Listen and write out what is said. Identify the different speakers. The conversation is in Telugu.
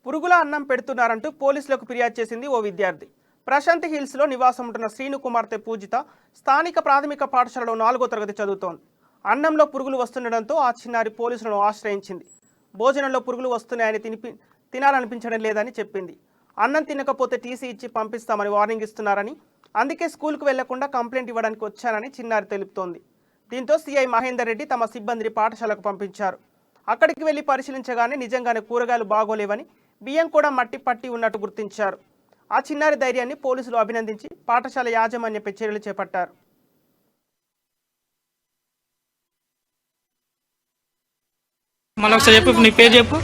Speaker 1: పురుగుల అన్నం పెడుతున్నారంటూ పోలీసులకు ఫిర్యాదు చేసింది ఓ విద్యార్థి. ప్రశాంతి హిల్స్లో నివాసం ఉంటున్న శ్రీను కుమార్తె పూజిత స్థానిక ప్రాథమిక పాఠశాలలో 4వ తరగతి చదువుతోంది. అన్నంలో పురుగులు వస్తుండడంతో ఆ చిన్నారి పోలీసులను ఆశ్రయించింది. భోజనంలో పురుగులు వస్తున్నాయని తినాలనిపించడం లేదని చెప్పింది. అన్నం తినకపోతే టీసీ ఇచ్చి పంపిస్తామని వార్నింగ్ ఇస్తున్నారని, అందుకే స్కూల్కు వెళ్లకుండా కంప్లైంట్ ఇవ్వడానికి వచ్చానని చిన్నారి తెలుపుతోంది. దీంతో సీఐ మహేందర్ రెడ్డి తమ సిబ్బందిని పాఠశాలకు పంపించారు. అక్కడికి వెళ్లి పరిశీలించగానే నిజంగానే కూరగాయలు బాగోలేవని, బియ్యం కూడా మట్టి పట్టి ఉన్నట్టు గుర్తించారు. ఆ చిన్నారి ధైర్యాన్ని పోలీసులు అభినందించి పాఠశాల యాజమాన్యపై చర్యలు చేపట్టారు.
Speaker 2: మళ్ళీ ఒకసారి చెప్పు, నీ పేరు చెప్పు.